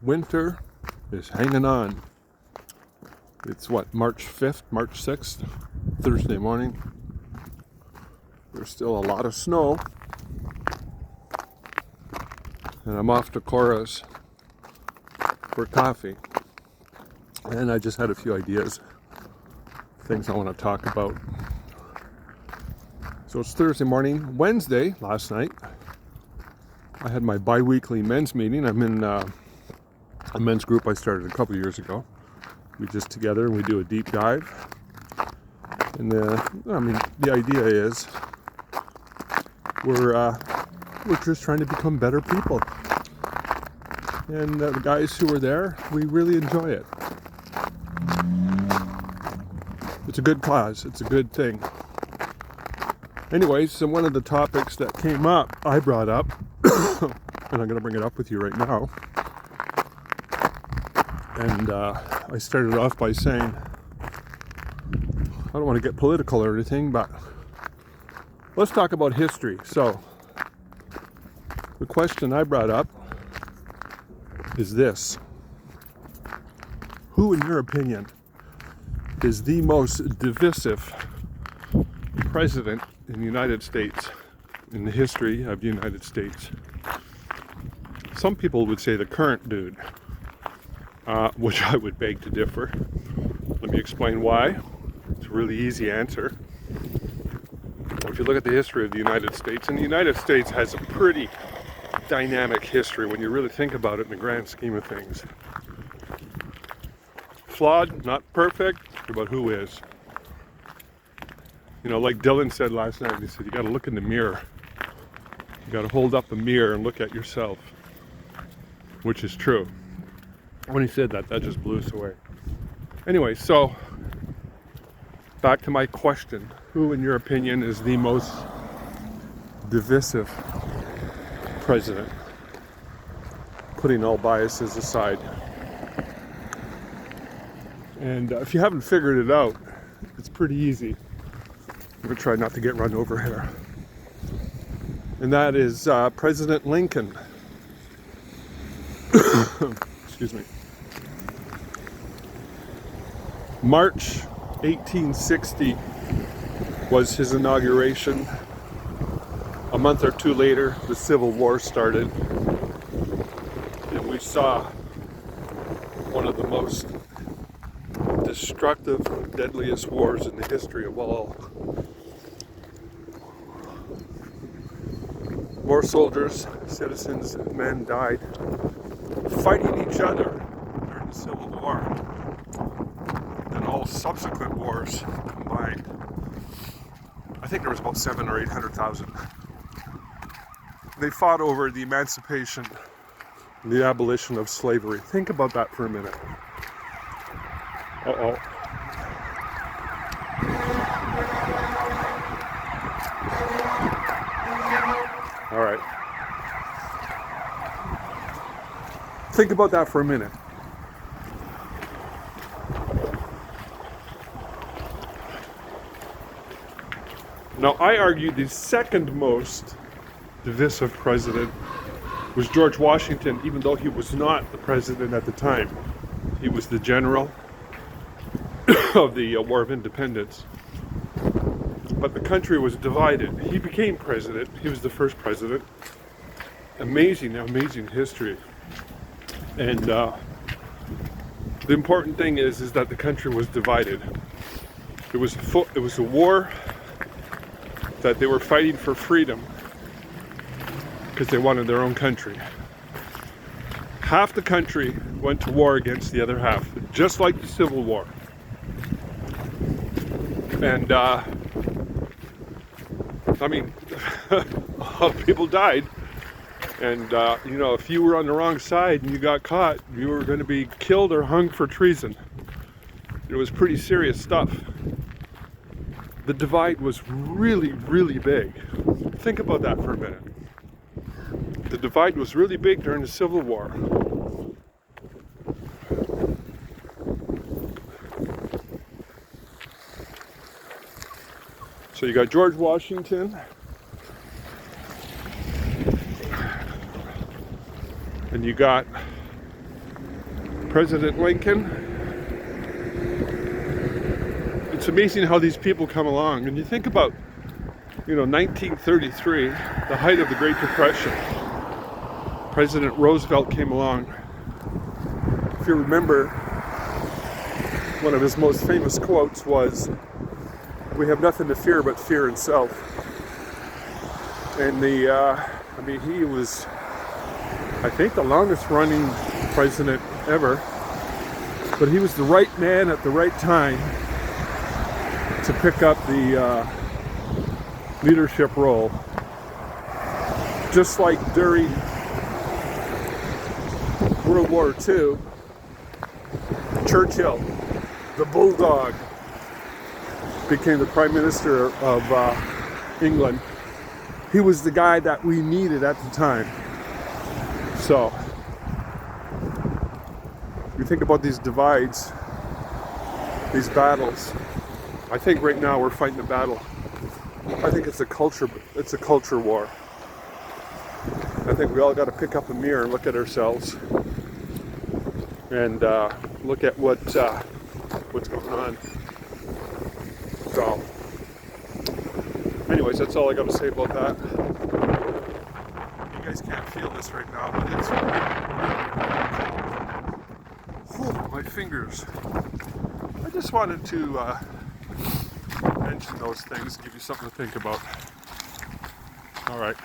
Winter is hanging on. It's what, March 5th, March 6th, Thursday morning. There's still a lot of snow. And I'm off to Cora's for coffee. And I just had a few ideas, things I want to talk about. So it's Thursday morning. Wednesday, last night, I had my bi-weekly men's meeting. I'm in a men's group I started a couple years ago. We just together and we do a deep dive. And the idea is we're just trying to become better people. And the guys who are there, we really enjoy it. It's a good cause. It's a good thing. Anyways, so one of the topics that came up, I brought up, and I'm going to bring it up with you right now. And I started off by saying, I don't want to get political or anything, but let's talk about history. So, the question I brought up is this. Who, in your opinion, is the most divisive president in the United States, in the history of the United States? Some people would say the current dude, which I would beg to differ. Let me explain why. It's a really easy answer. If you look at the history of the United States, and the United States has a pretty dynamic history when you really think about it in the grand scheme of things. Flawed, not perfect, but who is? You know, like Dylan said last night, he said, you got to look in the mirror. You got to hold up a mirror and look at yourself, which is true. When he said that, that just blew us away. Anyway, so back to my question. Who, in your opinion, is the most divisive president? Putting all biases aside. And if you haven't figured it out, it's pretty easy. I'm going to try not to get run over here. And that is President Lincoln. Excuse me. March 1860 was his inauguration. A month or two later, the Civil War started. And we saw one of the most destructive, deadliest wars in the history of all. More soldiers, citizens, men died fighting each other during the Civil War than all subsequent wars combined. I think there was about 700,000 or 800,000. They fought over the emancipation, the abolition of slavery. Think about that for a minute. Uh-oh. All right. Think about that for a minute. Now, I argue the second most divisive president was George Washington, even though he was not the president at the time. He was the general of the War of Independence. But the country was divided. He became president. He was the first president. Amazing, amazing history. And the important thing is that the country was divided. It was a war that they were fighting for freedom because they wanted their own country. Half the country went to war against the other half, just like the Civil War. And I mean, a lot of people died. And you know, if you were on the wrong side and you got caught, you were going to be killed or hung for treason. It was pretty serious stuff. The divide was really, really big. Think about that for a minute. The divide was really big during the Civil War. So you got George Washington, and you got President Lincoln. It's amazing how these people come along. And you think about, 1933, the height of the Great Depression. President Roosevelt came along. If you remember, one of his most famous quotes was, "We have nothing to fear but fear itself." And he was, I think, the longest running president ever. But he was the right man at the right time to pick up the leadership role. Just like during World War II, Churchill, the Bulldog, became the Prime Minister of England. He was the guy that we needed at the time. So, you think about these divides, these battles. I think right now we're fighting a battle. I think it's a culture war. I think we all got to pick up a mirror and look at ourselves and look at what's going on. So, anyways, that's all I got to say about that. You guys can't feel this right now, but it's really cold. My fingers. I just wanted to mention those things, give you something to think about. All right.